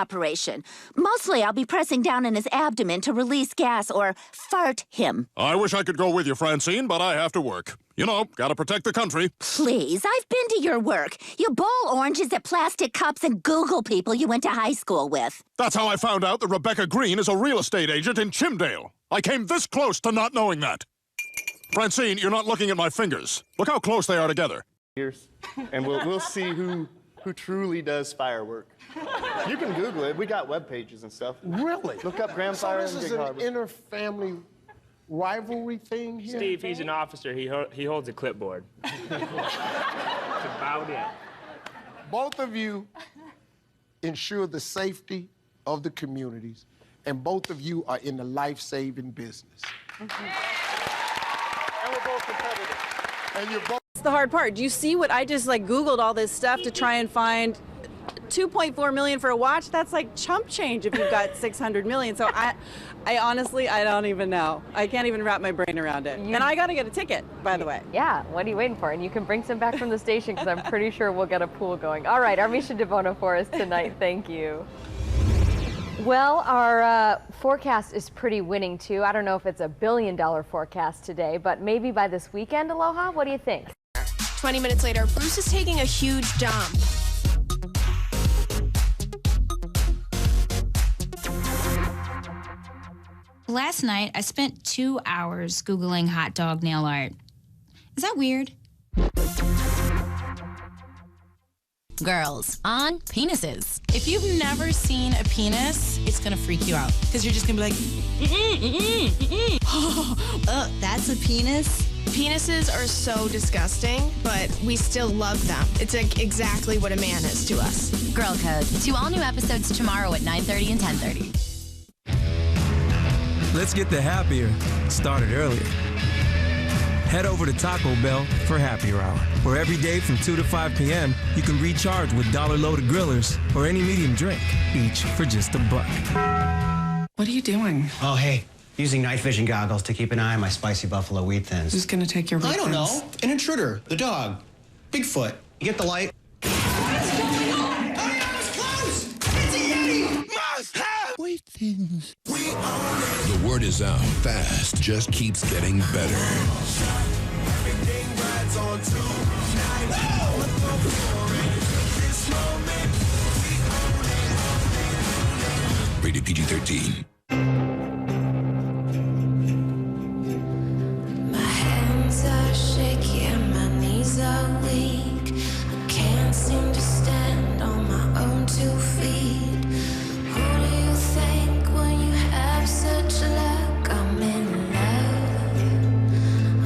operation. Mostly I'll be pressing down in his abdomen to release gas or fart him. I wish I could go with you, Francine, but I have to work. You know, gotta protect the country. Please, I've been to your work. You bowl oranges at plastic cups and Google people you went to high school with. That's how I found out that Rebecca Green is a real estate agent in Chimdale. I came this close to not knowing that. Francine, you're not looking at my fingers. Look how close they are together. And we'll see who truly does firework. You can Google it. We got web pages and stuff. Really? Look up Grand Fire so in this Gig is Harbor. an inter-family rivalry thing here? Steve, he's an officer. He holds a clipboard. That's about it. Both of you ensure the safety of the communities, and both of you are in the life-saving business. And we're both competitive. And you're both... That's the hard part. Do you see what I just Googled all this stuff to try and find 2.4 million for a watch? That's like chump change if you've got 600 million. So I honestly, I don't even know. I can't even wrap my brain around it. And I got to get a ticket, by the way. Yeah, what are you waiting for? And you can bring some back from the station because I'm pretty sure we'll get a pool going. All right, Armisha DeBono for us tonight. Thank you. Well, our forecast is pretty winning, too. I don't know if it's $1 billion forecast today, but maybe by this weekend, Aloha? What do you think? 20 minutes later, Bruce is taking a huge dump. Last night, I spent 2 hours Googling hot dog nail art. Is that weird? Girls on penises. If you've never seen a penis, it's gonna freak you out because you're just gonna be like, That's a penis? Penises are so disgusting, but we still love them. It's like exactly what a man is to us. Girl Code. 2 all-new episodes tomorrow at 9:30 and 10:30. Let's get the happier started earlier. Head over to Taco Bell for Happier Hour, where every day from 2 to 5 p.m., you can recharge with $1 grillers or any medium drink, each for just $1. what are you doing? Oh, hey, using night vision goggles to keep an eye on my spicy buffalo wheat thins. Who's gonna take your wheat I don't thins? know. An intruder, the dog, Bigfoot. You get the light? What's going on? Oh, it's close! It's a Yeti! Must have wheat thins. The word is out fast, just keeps getting better. Rated PG-13. My hands are shaky and my knees are weak. I can't seem to stand on my own 2 feet. Who do you think when you have such luck? I'm in love.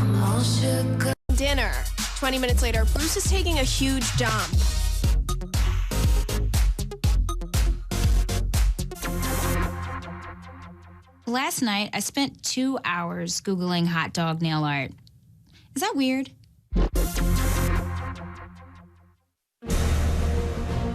I'm all shook up. Dinner. 20 minutes later, Bruce is taking a huge dump. Last night, I spent 2 hours Googling hot dog nail art. Is that weird?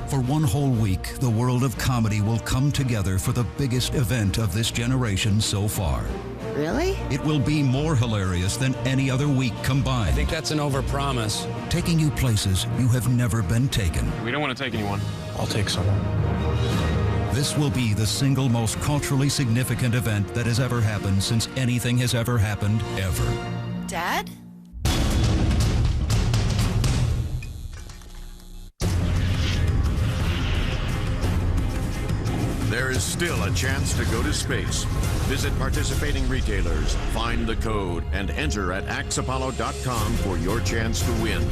For one whole week, the world of comedy will come together for the biggest event of this generation so far. Really? It will be more hilarious than any other week combined. I think that's an overpromise. Taking you places you have never been taken. We don't want to take anyone. I'll take someone. This will be the single most culturally significant event that has ever happened since anything has ever happened, ever. Dad? There is still a chance to go to space. Visit participating retailers, find the code, and enter at axapollo.com for your chance to win.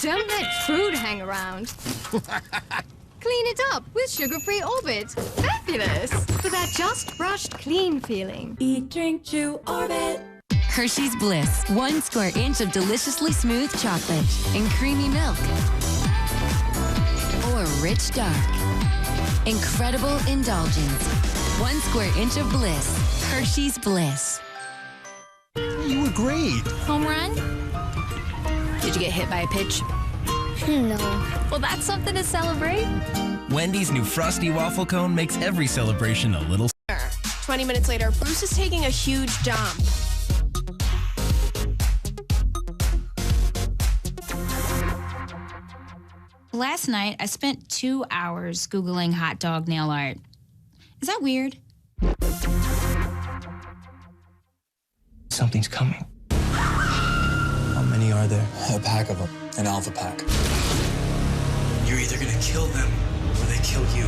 Don't let food hang around. Clean it up with sugar-free Orbit. Fabulous! For that just brushed clean feeling. Eat, drink, chew, Orbit. Hershey's Bliss. 1 square inch of deliciously smooth chocolate and creamy milk. Or rich dark. Incredible indulgence. 1 square inch of bliss. Hershey's Bliss. You were great. Home run? Did you get hit by a pitch? No. Well, that's something to celebrate. Wendy's new Frosty Waffle Cone makes every celebration a little... 20 minutes later, Bruce is taking a huge dump. Last night, I spent 2 hours Googling hot dog nail art. Is that weird? Something's coming. How many are there? A pack of them. An alpha pack. You're either gonna kill them or they kill you.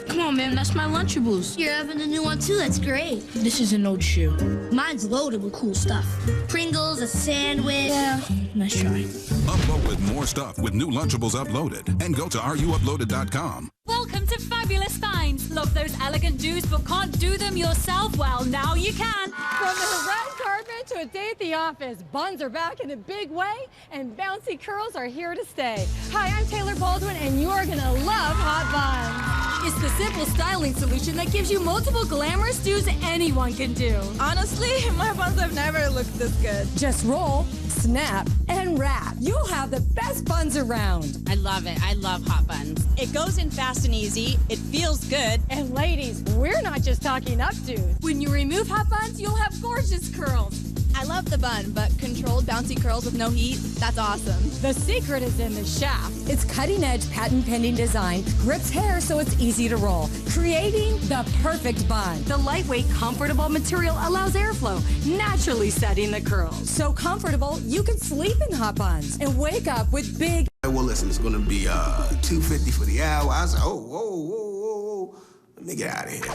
Come on, man, that's my Lunchables. You're having a new one too, that's great. This is an old shoe. Mine's loaded with cool stuff. Pringles, a sandwich. Yeah, nice try. Upload with more stuff with new Lunchables Uploaded. And go to ruuploaded.com. Welcome to Fabulous Finds. Love those elegant do's but can't do them yourself? Well, now you can. From the red carpet to a day at the office, buns are back in a big way, and bouncy curls are here to stay. Hi, I'm Taylor Baldwin, and you are going to love hot buns. It's the simple styling solution that gives you multiple glamorous do's anyone can do. Honestly, my buns have never looked this good. Just roll, snap, and wrap. You'll have the best buns around. I love it. I love hot buns. It goes in fast and easy. It feels good. And ladies, we're not just talking updos. When you remove hot buns, you'll have gorgeous curls. I love the bun, but controlled bouncy curls with no heat, that's awesome. The secret is in the shaft. Its cutting-edge, patent-pending design grips hair so it's easy to roll, creating the perfect bun. The lightweight, comfortable material allows airflow, naturally setting the curls. So comfortable, you can sleep in hot buns and wake up with big... Well, listen, it's gonna be $2.50 for the hour. I said, whoa. Let me get out of here.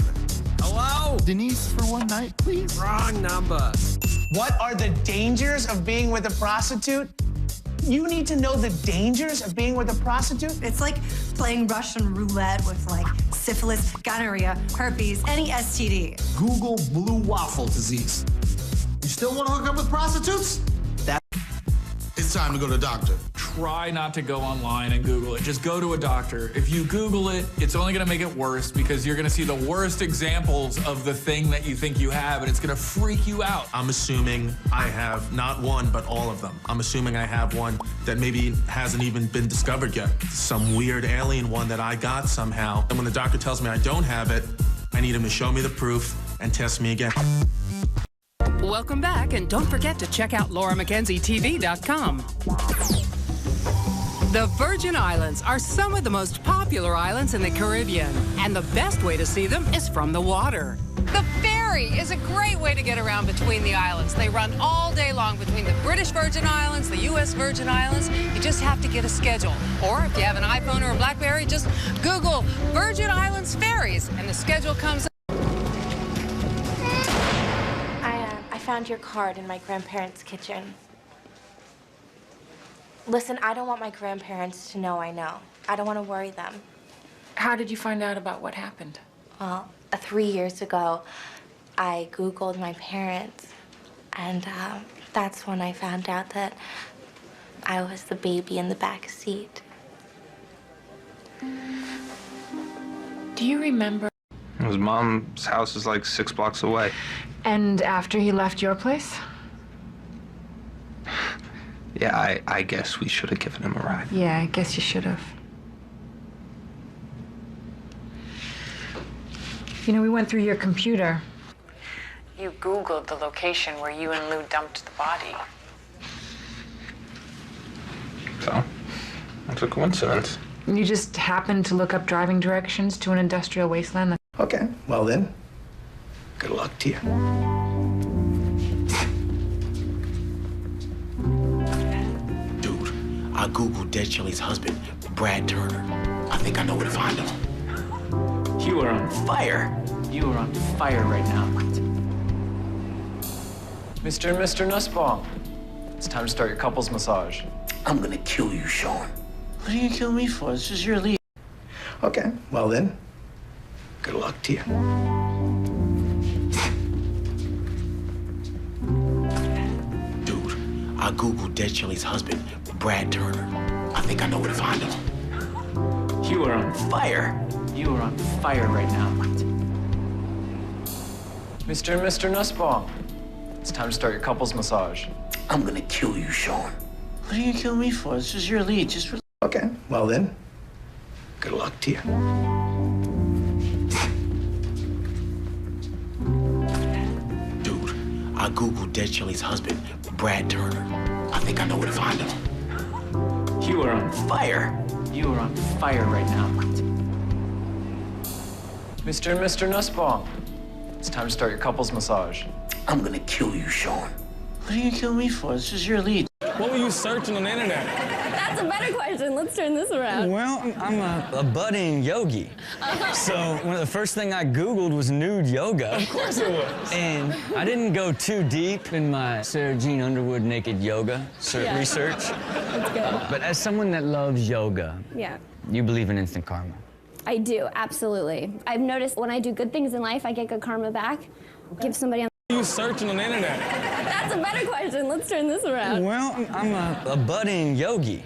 Hello? Denise for one night, please. Wrong number. What are the dangers of being with a prostitute? You need to know the dangers of being with a prostitute? It's like playing Russian roulette with like syphilis, gonorrhea, herpes, any STD. Google blue waffle disease. You still want to hook up with prostitutes? It's time to go to the doctor. Try not to go online and Google it. Just go to a doctor. If you Google it, it's only gonna make it worse because you're gonna see the worst examples of the thing that you think you have, and it's gonna freak you out. I'm assuming I have not one, but all of them. I'm assuming I have one that maybe hasn't even been discovered yet. Some weird alien one that I got somehow. And when the doctor tells me I don't have it, I need him to show me the proof and test me again. Welcome back, and don't forget to check out LauraMackenzieTV.com. The Virgin Islands are some of the most popular islands in the Caribbean, and the best way to see them is from the water. The ferry is a great way to get around between the islands. They run all day long between the British Virgin Islands, the U.S. Virgin Islands. You just have to get a schedule. Or if you have an iPhone or a BlackBerry, just Google Virgin Islands ferries, and the schedule comes up. I found your card in my grandparents' kitchen. Listen, I don't want my grandparents to know I know. I don't want to worry them. How did you find out about what happened? Well, 3 years ago, I Googled my parents, and that's when I found out that I was the baby in the back seat. Do you remember? His mom's house is like 6 blocks away. And after he left your place? Yeah, I guess we should have given him a ride. Yeah, I guess you should have. You know, we went through your computer. You Googled the location where you and Lou dumped the body. So, that's a coincidence. You just happened to look up driving directions to an industrial wasteland. Okay, well then, good luck to you. Dude, I Googled Dead Chili's husband, Brad Turner. I think I know where to find him. You are on fire. You are on fire right now. Mr. and Mr. Nussbaum, it's time to start your couples massage. I'm gonna kill you, Sean. What are you gonna kill me for? This is your lead. Okay, well then, good luck to you. Dude, I Googled Dead Chili's husband, Brad Turner. I think I know where to find him. You are on fire. You are on fire right now. Mr. and Mr. Nussbaum, it's time to start your couples massage. I'm gonna kill you, Sean. What are you gonna kill me for? This is your lead. Just okay, well then, good luck to you. Dude, I Googled Dead Chili's husband, Brad Turner. I think I know where to find him. You are on fire. You are on fire right now. Mr. and Mr. Nussbaum, it's time to start your couples massage. I'm gonna kill you, Sean. What are you gonna kill me for? This is your lead. What were you searching on the internet? That's a better question. Let's turn this around. Well, I'm a budding yogi. So one of the first thing I Googled was nude yoga. Of course it was. And I didn't go too deep in my Sarah Jean Underwood naked yoga research. That's good. But as someone that loves yoga, Yeah. you believe in instant karma. I do, absolutely. I've noticed when I do good things in life, I get good karma back. Give somebody on You searching on the internet? That's a better question. Let's turn this around. Well, I'm a budding yogi.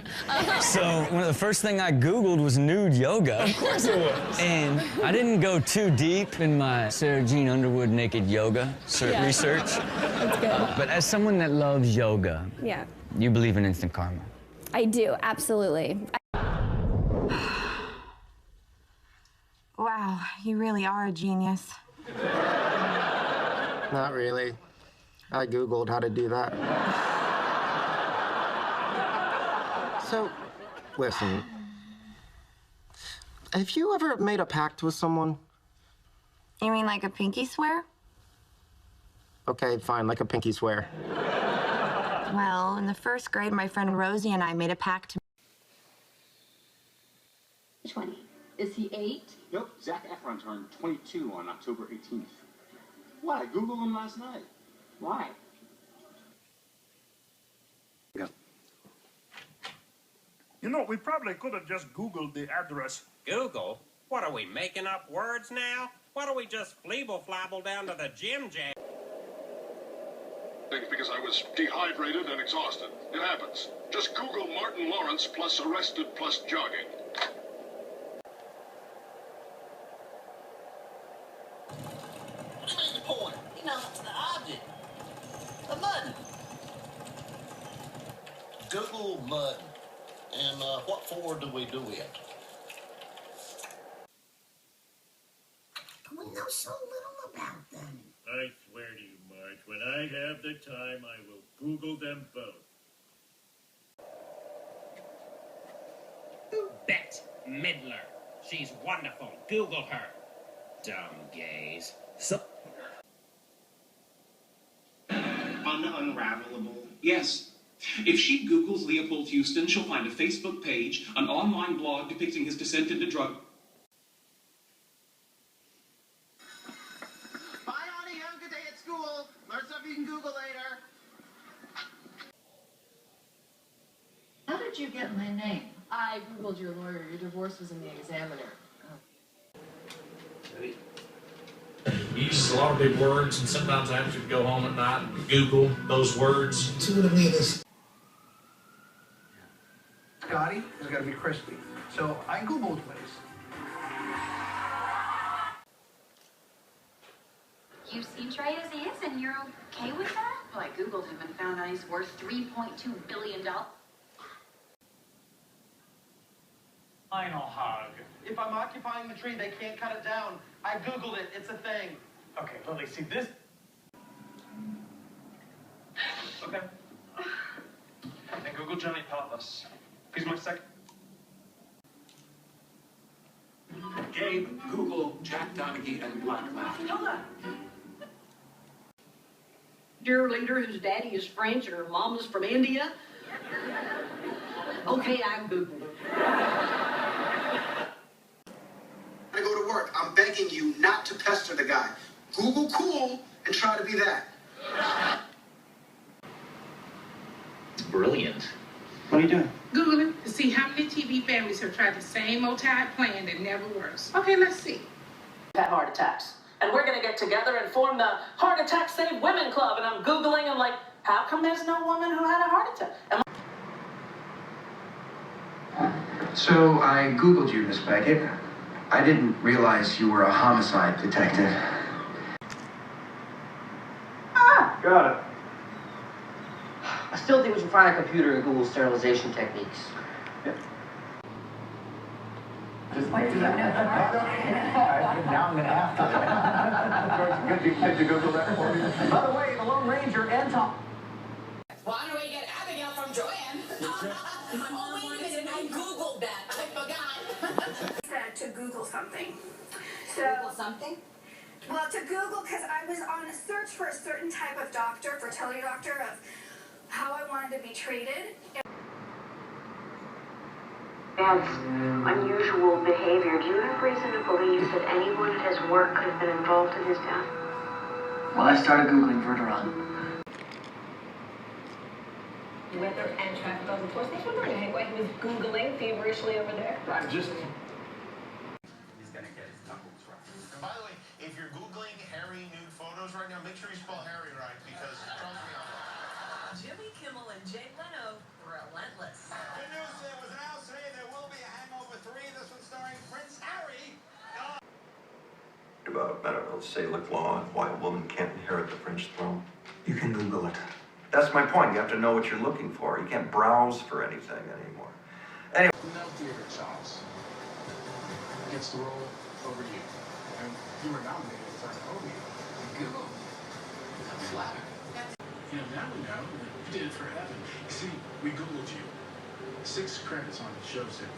So one of the first thing I Googled was nude yoga. Of course it was. And I didn't go too deep in my Sarah Jean Underwood naked yoga research. That's good. But as someone that loves yoga, Yeah. you believe in instant karma. I do, absolutely. Wow, you really are a genius. Not really. I Googled how to do that. So, listen. Have you ever made a pact with someone? You mean like a pinky swear? Okay, fine, like a pinky swear. Well, in the first grade, my friend Rosie and I made a pact to... Which one? Is he 8? Nope, Zac Efron turned 22 on October 18th. What? I Googled him last night. Why? Go. You know, we probably could have just Googled the address. Google? What are we, making up words now? Why don't we just fleeble-flabble down to the Jim Jam? Because I was dehydrated and exhausted. It happens. Just Google Martin Lawrence plus arrested plus jogging. What do you mean the point? You know, it's the object. The mud. Google mud. And what for do we do it? We know so little about them. I swear to you, Marge, when I have the time, I will Google them both. Bette Midler. She's wonderful. Google her. Dumb gays. Unravelable? Yes. If she Googles Leopold Houston, she'll find a Facebook page, an online blog depicting his descent into drug... Bye, Auntie. Have a good day at school. Learn stuff you can Google later. How did you get my name? I Googled your lawyer. Your divorce was in the Examiner. He uses a lot of big words, and sometimes I have to go home at night and Google those words. See what I mean is... Scotty has got to be crispy. So I go both ways. You've seen Trey as he is, and you're okay with that? Well, I Googled him and found out he's worth $3.2 billion. Final hug. If I'm occupying the tree, they can't cut it down. I Googled it. It's a thing. Okay, Lily, see this? Okay. And Google Johnny Papas. He's my second. Gabe, Google Jack Donaghy and Black Math. Hold on. Dear leader whose daddy is French and her mom is from India. Okay, I Googled it. I go to work. I'm begging you not to pester the guy. Google cool and try to be that. It's brilliant. What are you doing? Googling to see how many TV families have tried the same old tired plan that never works. Okay, let's see. Have heart attacks. And we're going to get together and form the Heart Attack Save Women Club. And I'm Googling, I'm like, how come there's no woman who had a heart attack? So I Googled you, Miss Beckett. I didn't realize you were a homicide detective. Ah, got it. I still think we should find a computer and Google sterilization techniques. Just wait. Now I'm going to have to. Could you Google that for me? By the way, the Lone Ranger and Tom. Why don't we get Abigail from Joanne? Oh, wait a minute, I Googled that. I forgot. Said to Google something. Google something? Well, to Google, because I was on a search for a certain type of doctor, fertility doctor, of how I wanted to be treated. Dad's unusual behavior. Do you have reason to believe that anyone at his work could have been involved in his death? Well, I started Googling Verderon. Weather and traffic on the force. I was wondering why he was Googling feverishly over there. I'm just... He's gonna get his knuckles right. And by the way, if you're Googling Harry nude photos right now, make sure you spell Harry right, because trust me on that. Jimmy Kimmel and Jay Leno, relentless. Good news, there was an out today. There will be a Hangover 3. This one starring Prince Harry. About medical, say, look law and why a woman can't inherit the French throne. You can Google it. That's my point. You have to know what you're looking for. You can't browse for anything anymore. Anyway. No theater, Charles. Gets the role over you. And you were nominated for an Obie. Google. I'm flattered. Now we know. You did it for heaven. You see, we Googled you. 6 credits on the show set.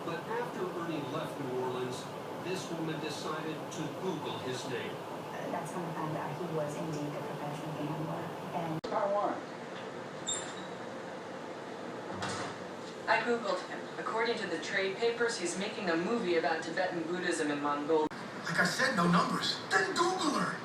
But after Ernie left New Orleans, this woman decided to Google his name. That's when I found out he was indeed a professional gambler. And Taiwan. I Googled him. According to the trade papers, he's making a movie about Tibetan Buddhism in Mongolia. Like I said, no numbers. Then Google her.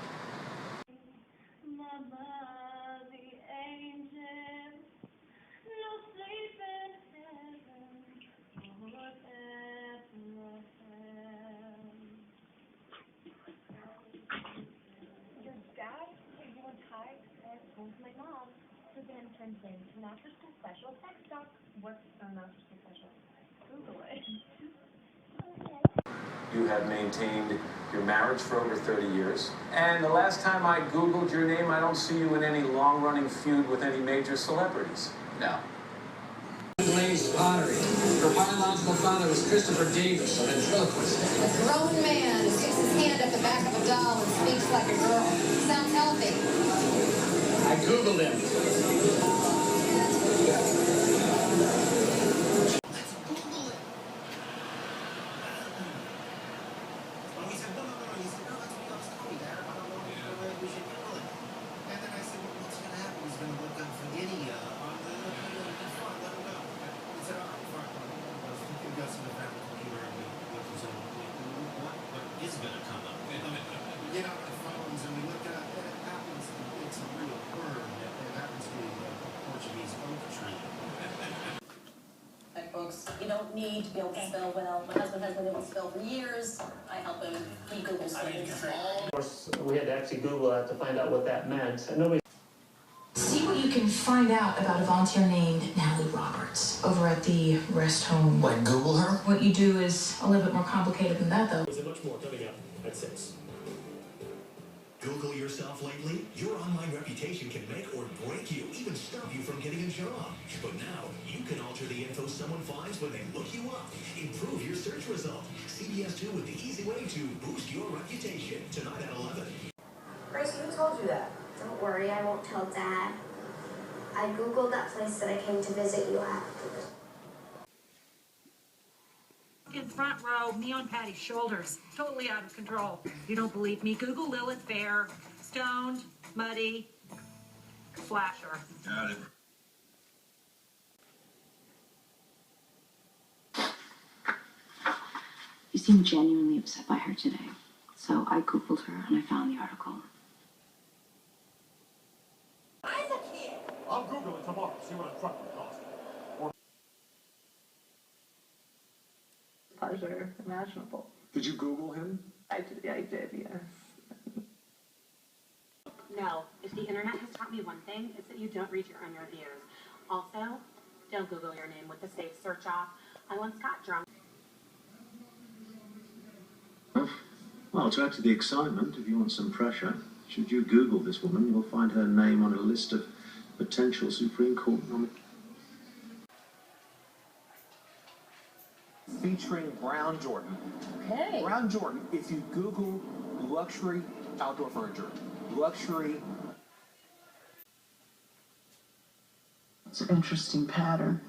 my mom to then turns into Master School Special Text Doc. What's Master School Special? Google it. You have maintained your marriage for over 30 years. And the last time I Googled your name, I don't see you in any long-running feud with any major celebrities. No. Glazed pottery. Her biological father was Christopher Davis, a ventriloquist. A grown man who sticks his hand up the back of a doll and speaks like a girl. Sounds healthy. I Googled him. You don't need to be able to spell well. My husband has been able to spell for years. I help him. He Googles things. Of course, we had to actually Google that to find out what that meant. And nobody. See what you can find out about a volunteer named Natalie Roberts over at the rest home. Like Google her? What you do is a little bit more complicated than that, though. There's much more coming up at 6. Google yourself lately? Your online reputation can make or break you, even stop you from getting a job. But now, you can alter the info someone finds when they look you up. Improve your search result. CBS 2 with the easy way to boost your reputation. Tonight at 11. Gracie, who told you that? Don't worry, I won't tell Dad. I Googled that place that I came to visit you at. In front row, me on Patty's shoulders, totally out of control. You don't believe me? Google Lilith Fair, stoned, muddy, flasher. Got it. You seem genuinely upset by her today. So I Googled her and I found the article. I'll Google it tomorrow, see what a truck would cost. Pleasure imaginable. Did you Google him? I did, yes. No, if the internet has taught me one thing, it's that you don't reach your own reviews. Also, don't Google your name with the safe search off. I once got drunk. Well, to add to the excitement, if you want some pressure, should you Google this woman, you'll find her name on a list of potential Supreme Court nominees. Featuring Brown Jordan. Hey. Brown Jordan, if you Google luxury outdoor furniture. Luxury. It's an interesting pattern.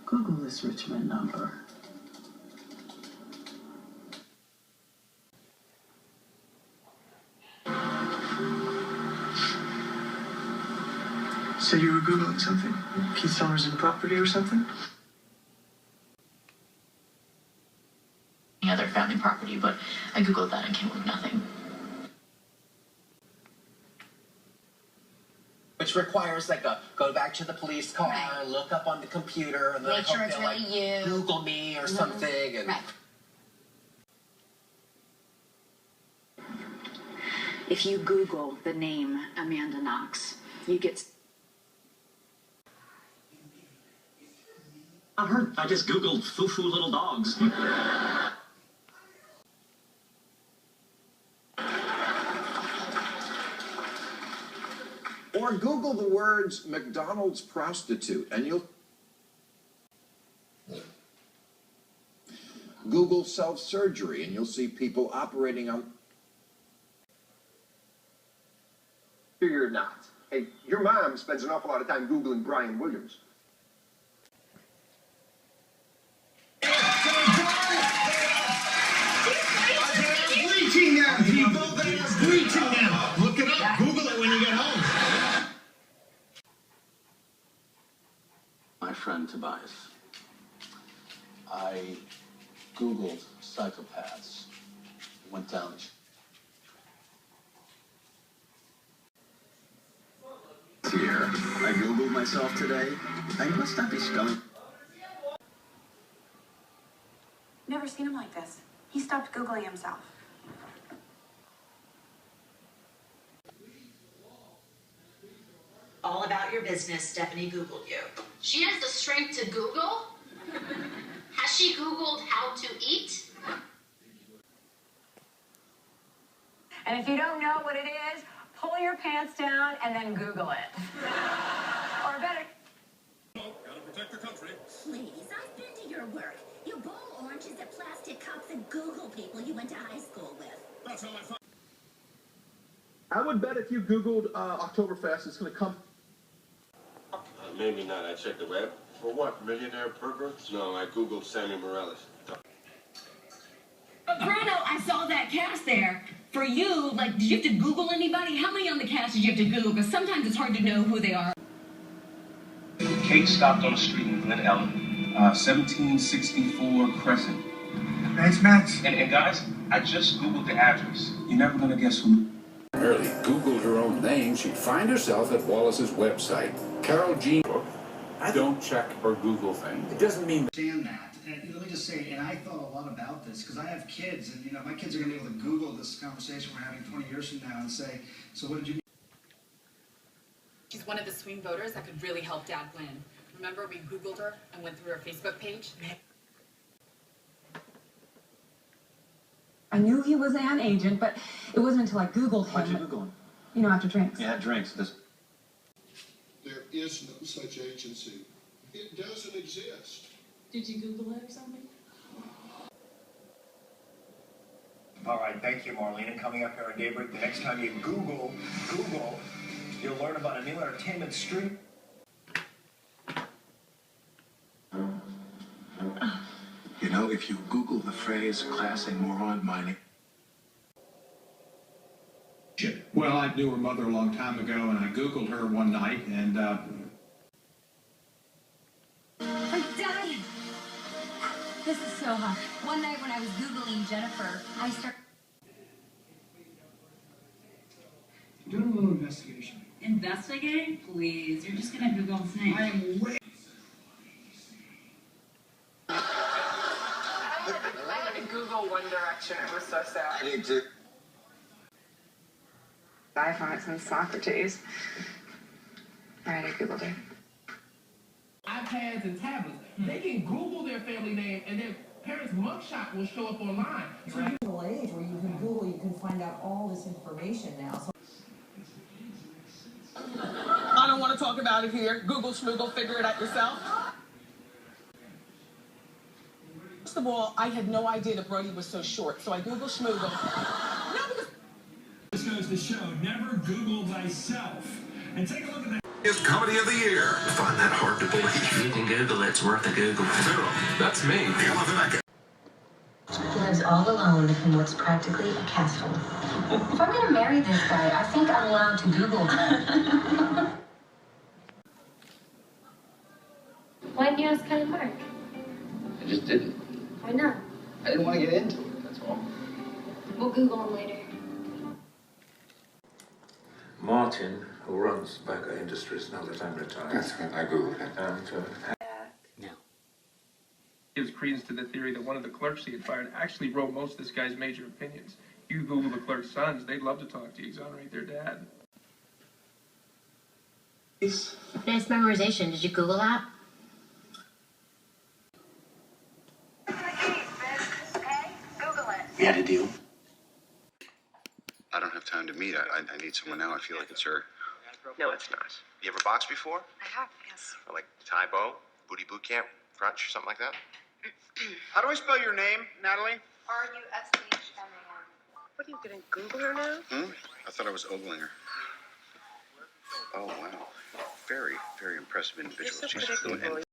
Google this Richmond number. So you were Googling something? Keith Summers and property or something? Other family property, but I googled that and came up with nothing. Which requires like a go back to the police car, Right. look up on the computer, and then Make sure hope it's they'll, really like, you. Google me or something. And Right. If you Google the name Amanda Knox, you get. I've heard. I just Googled foo-foo little dogs. Or Google the words McDonald's prostitute and you'll Google self-surgery and you'll see people operating on. You're not. Hey, your mom spends an awful lot of time Googling Brian Williams. Bleaching now, people. They are bleaching now. Look it up. Google it when you get home. My friend Tobias. I Googled psychopaths. Went down. Here, I Googled myself today. I must not be spelling. Never seen him like this. He stopped Googling himself. All about your business, Stephanie Googled you. She has the strength to Google? Has she Googled how to eat? And if you don't know what it is, pull your pants down and then Google it. Or better. Gotta protect the country. Ladies, I've been to your work. You bowl oranges at plastic cups and Google people you went to high school with. That's how I find. I would bet if you Googled Oktoberfest, it's going to come. Maybe not. I checked the web. For what? Millionaire perverts? No, I Googled Sammy Morales. Bruno, I saw that cast there. For you, like, did you have to Google anybody? How many on the cast did you have to Google? Because sometimes it's hard to know who they are. Kate stopped on the street in Glen Ellen, 1764 Crescent. Thanks, Max. And guys, I just Googled the address. You're never gonna guess who. Early Googled her own name, she'd find herself at Wallace's website. Carol Jean. Don't check or Google things. It doesn't mean Understand that. And let me just say, and I thought a lot about this because I have kids, and my kids are going to be able to Google this conversation we're having 20 years from now and say, so what did you? She's one of the swing voters that could really help Dad win. Remember, we Googled her and went through her Facebook page? I knew he was an agent, but it wasn't until I Googled him. Why'd you Google him? After drinks. Yeah, drinks. There is no such agency. It doesn't exist. Did you Google it or something? All right, thank you, Marlene. And coming up here on Daybreak, the next time you Google, you'll learn about a new entertainment stream. If you Google the phrase class A moron mining. Well, I knew her mother a long time ago, and I Googled her one night, and I'm dying. This is so hot. One night when I was Googling Jennifer, I started Doing a little investigation. investigating. Please, you're just gonna Google his name. I am way. I had to Google One Direction. It was so sad. I need to. I've known it since Socrates. Alright, I Googled it. iPads and tablets. They can Google their family name and their parents' mugshot will show up online. It's a digital age where you can Google, you can find out all this information now. So I don't want to talk about it here. Google Schmoogle, figure it out yourself. First of all, I had no idea that Brody was so short, so I Googled Schmoogle. No, because host the show, Never Google Thyself. And take a look at that. Is Comedy of the Year. I find that hard to believe. You can Google it, it's worth a Google. Zero. That's me. The only thing I can. He lives all alone in what's practically a castle. If I'm gonna marry this guy, I think I'm allowed to Google him. Why didn't you ask Ken and Mark? I just didn't. Why not? I didn't want to get into it, that's all. We'll Google him later. Martin, who runs Bagger Industries now that I'm retired. That's right. I Googled it. And, gives credence to the theory that one of the clerks he had fired actually wrote most of this guy's major opinions. You Google the clerk's sons, they'd love to talk to you, exonerate their dad. Advanced memorization, did you Google that? We had a deal. I don't have time to meet. I need someone now. I feel like it's her. No, it's not. You ever boxed before? I have, yes. Or like Thai Bo, Booty Boot Camp, Crunch, something like that? How do I spell your name, Natalie? RUSHMAN. What are you gonna Google her now? I thought I was ogling her. Oh, wow. Very, very impressive individual. You're so She's fluent. predictable.